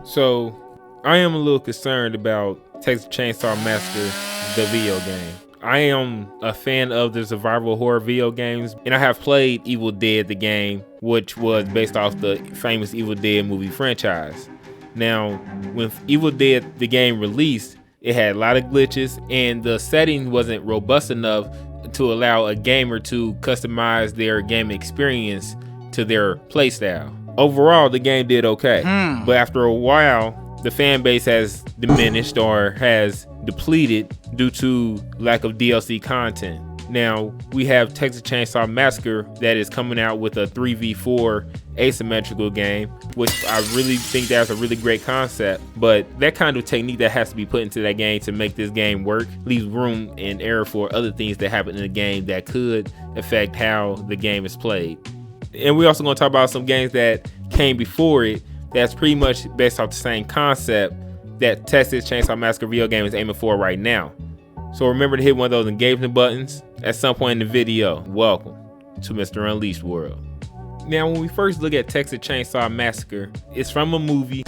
So, I am a little concerned about Texas Chainsaw Massacre, the video game. I am a fan of the survival horror video games, and I have played Evil Dead, the game, which was based off the famous Evil Dead movie franchise. Now, when Evil Dead, the game released, it had a lot of glitches, and the setting wasn't robust enough to allow a gamer to customize their game experience to their playstyle. Overall, the game did okay, but after a while, the fan base has diminished or has depleted due to lack of DLC content. Now, we have Texas Chainsaw Massacre that is coming out with a 3v4 asymmetrical game, which I really think that's a really great concept, but that kind of technique that has to be put into that game to make this game work leaves room and error for other things that happen in the game that could affect how the game is played. And we're also going to talk about some games that came before it that's pretty much based off the same concept that Texas Chainsaw Massacre video game is aiming for right now. So remember to hit one of those engagement buttons at some point in the video. Welcome to Mr. Unleashed World. Now, when we first look at Texas Chainsaw Massacre, it's from a movie.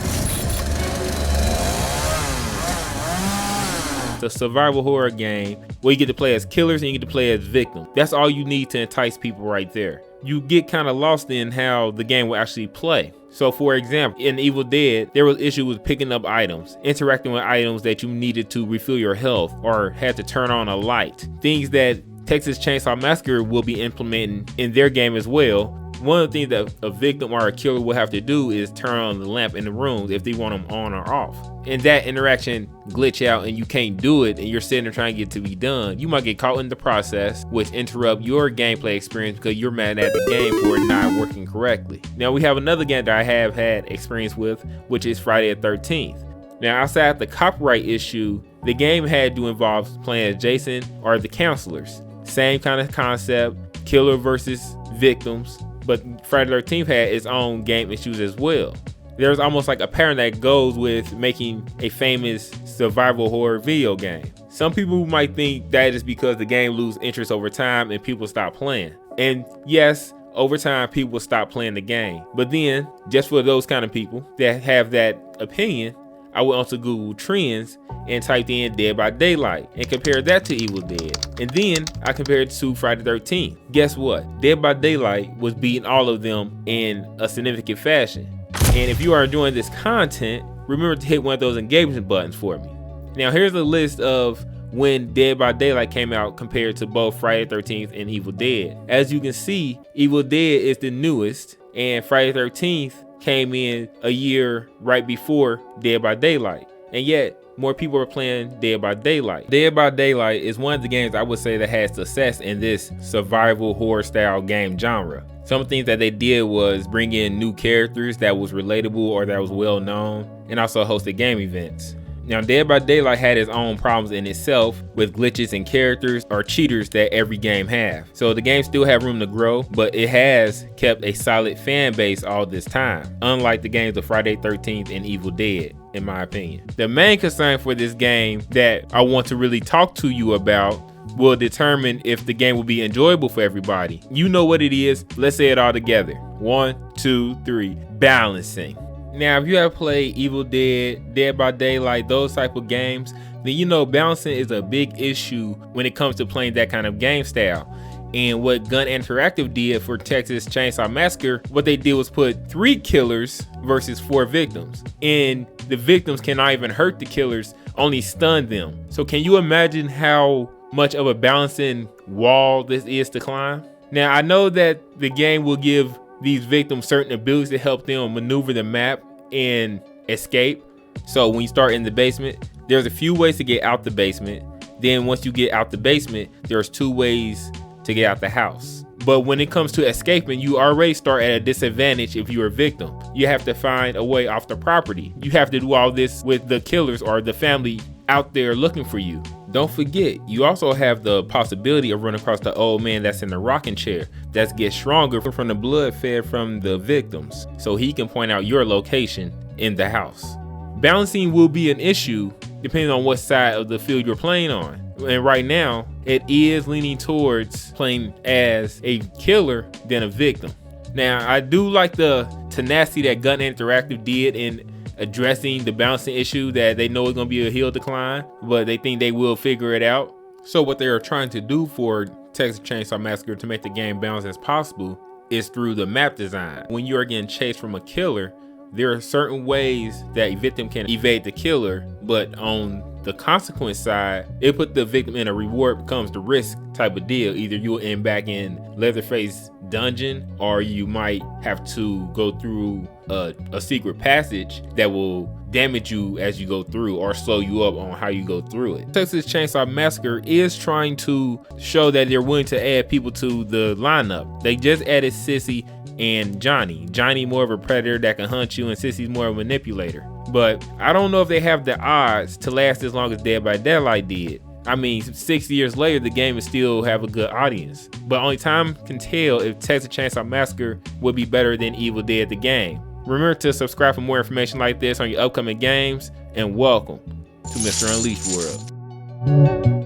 It's a survival horror game where you get to play as killers and you get to play as victims. That's all you need to entice people right there. You get kind of lost in how the game will actually play. So for example, in Evil Dead, there was issue with picking up items, interacting with items that you needed to refill your health or had to turn on a light. Things that Texas Chainsaw Massacre will be implementing in their game as well. One of the things that a victim or a killer will have to do is turn on the lamp in the rooms if they want them on or off. And that interaction glitch out and you can't do it and you're sitting there trying to get it to be done. You might get caught in the process, which interrupt your gameplay experience because you're mad at the game for it not working correctly. Now we have another game that I have had experience with, which is Friday the 13th. Now outside the copyright issue, the game had to involve playing as Jason or the counselors. Same kind of concept, killer versus victims. But Friday the 13th had its own game issues as well. There's almost like a pattern that goes with making a famous survival horror video game. Some people might think that is because the game loses interest over time and people stop playing. And yes, over time people will stop playing the game. But then, just for those kind of people that have that opinion, I went onto Google Trends and typed in Dead by Daylight and compared that to Evil Dead. And then I compared it to Friday the 13th. Guess what? Dead by Daylight was beating all of them in a significant fashion. And if you are enjoying this content, remember to hit one of those engagement buttons for me. Now here's a list of when Dead by Daylight came out compared to both Friday the 13th and Evil Dead. As you can see, Evil Dead is the newest and Friday the 13th came in a year right before Dead by Daylight, and yet more people are playing Dead by Daylight. Dead by Daylight is one of the games I would say that has success in this survival horror style game genre. Some things that they did was bring in new characters that was relatable or that was well known, and also hosted game events. Now, Dead by Daylight had its own problems in itself with glitches and characters or cheaters that every game have. So the game still have room to grow, but it has kept a solid fan base all this time, unlike the games of Friday the 13th and Evil Dead, in my opinion. The main concern for this game that I want to really talk to you about will determine if the game will be enjoyable for everybody. You know what it is. Let's say it all together. 1, 2, 3. Balancing. Now, if you have played Evil Dead, Dead by Daylight, those type of games, then you know balancing is a big issue when it comes to playing that kind of game style. And what Gun Interactive did for Texas Chainsaw Massacre, what they did was put 3 killers versus 4 victims. And the victims cannot even hurt the killers, only stun them. So can you imagine how much of a balancing wall this is to climb? Now, I know that the game will give these victims certain abilities to help them maneuver the map and escape. So when you start in the basement, there's a few ways to get out the basement. Then once you get out the basement, there's 2 ways to get out the house. But when it comes to escaping, you already start at a disadvantage if you're a victim. You have to find a way off the property. You have to do all this with the killers or the family out there looking for you. Don't forget, you also have the possibility of running across the old man that's in the rocking chair that gets stronger from the blood fed from the victims, so he can point out your location in the house. Balancing will be an issue depending on what side of the field you're playing on. And right now, it is leaning towards playing as a killer than a victim. Now, I do like the tenacity that Gun Interactive did in addressing the balancing issue that they know is going to be a hill decline, but they think they will figure it out. So what they are trying to do for Texas Chainsaw Massacre to make the game balance as possible is through the map design. When you are getting chased from a killer, there are certain ways that a victim can evade the killer, but on the consequence side, it put the victim in a reward becomes the risk type of deal. Either you'll end back in Leatherface dungeon, or you might have to go through a secret passage that will damage you as you go through or slow you up on how you go through it. Texas Chainsaw Massacre is trying to show that they're willing to add people to the lineup. They just added Sissy and Johnny. Johnny more of a predator that can hunt you, and Sissy's more of a manipulator. But I don't know if they have the odds to last as long as Dead by Daylight did. I mean, 6 years later, the game will still have a good audience. But only time can tell if Texas Chainsaw Massacre would be better than Evil Dead the game. Remember to subscribe for more information like this on your upcoming games, and welcome to Mr. Unleashed World.